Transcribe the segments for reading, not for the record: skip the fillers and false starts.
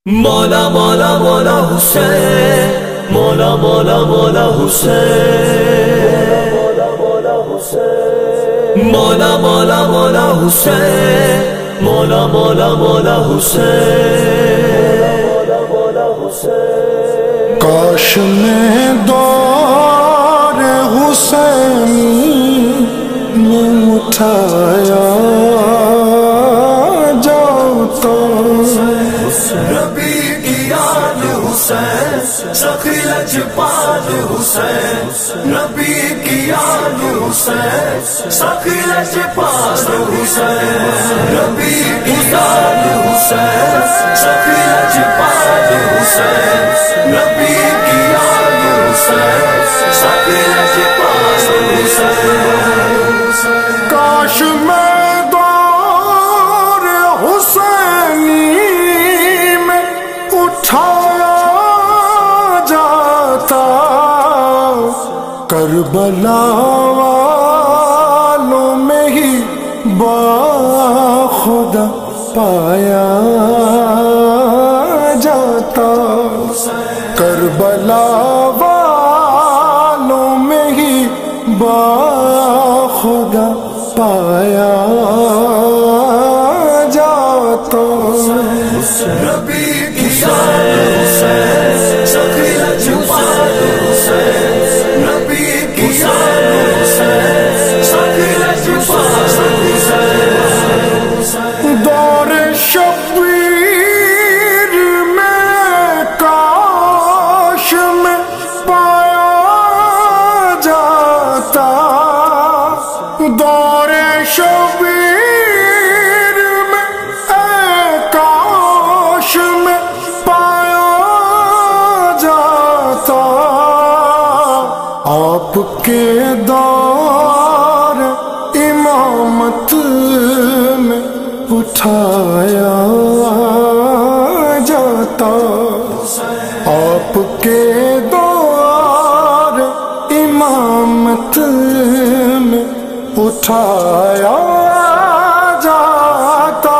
مولا مولا مولا حسین، مولا مولا مولا حسین، مولا مولا مولا حسین، مولا مولا مولا حسین۔ کاش میں دور حسینی میں اٹھایا جاتا، نبی کی یاد حسین، سخی لجپال حسین، نبی کی یاد حسین، سخی لجپال حسین، نبی کی یاد حسین، سخی لجپال حسین، نبی کی یاد حسین، سخی لجپال حسین۔ کاش میں دور حسینی میں اٹھایا جاتا، کربلا والوں میں ہی باخدا پایا جاتا، کربلا والوں میں ہی باخدا پایا جاتا، نبی کی یاد حسین، سخی لجپال حسین، نبی کی یاد حسین، سخی لجپال حسین۔ دور شبیر میں کاش میں پایا جاتا، دور شبیر میں کاش میں پایا جاتا، آپ کے دور امامت میں اٹھایا جاتا، آپ کے دور امامت میں اٹھایا جاتا،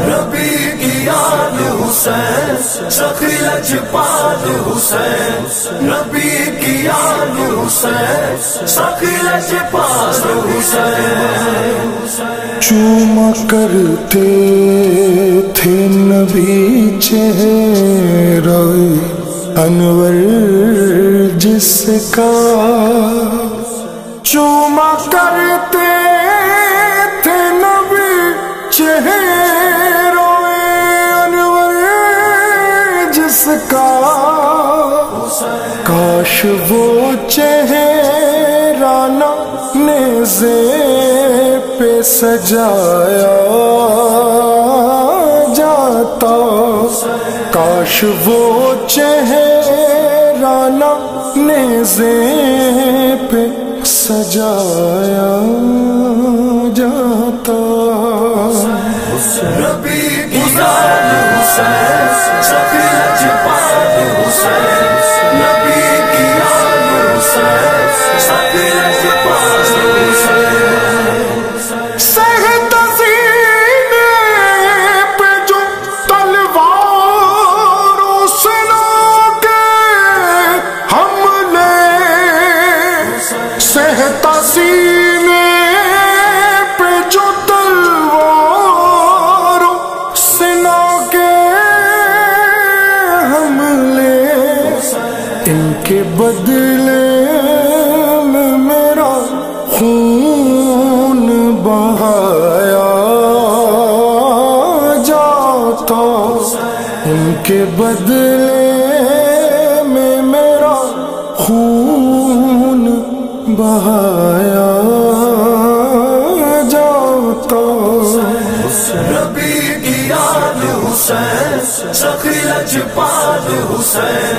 نبی کی یاد حسین، سخی لجپال حسین، نبی کی یاد حسین، سخی لجپال حسین۔ چوما کرتے تھے نبی چہرہ انور جس کا، چوما کرتے تھے نبی چہرہ انور جس کا، کاش وہ چہرہ نہ نیزے پہ سجایا جاتا، کاش وہ چہرہ نہ نیزے پہ سجایا جاتا، نبی کی یاد حسین، سخی لجپال حسین، نبی کی یاد حسین، سخی لجپال حسین۔ سہتا سینے پہ جو تلواروں سے کے حملے، سہتا سینے پہ جو تلواروں سے کے حملے، ان کے بدلے میں میرا خون بہایا جاتا، ان کے بدلے میں میرا خون بہایا جاتا، نبی کی یاد حسین، سخی لجپال حسین،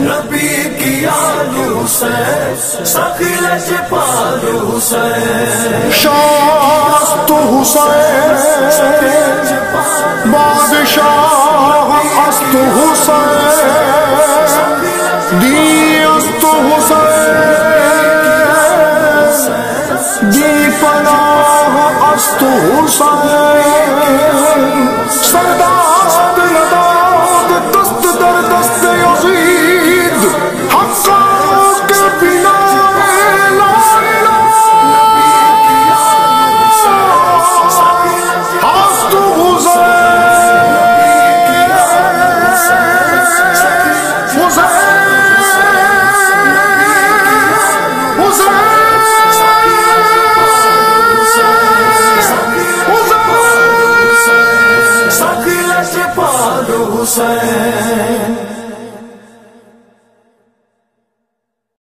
نبی کی یاد حسین، سخی لجپال حسین۔ شاہ تو حسین، بادشاہ است حسین، دی است حسین، دی پناہ است حسین، سردار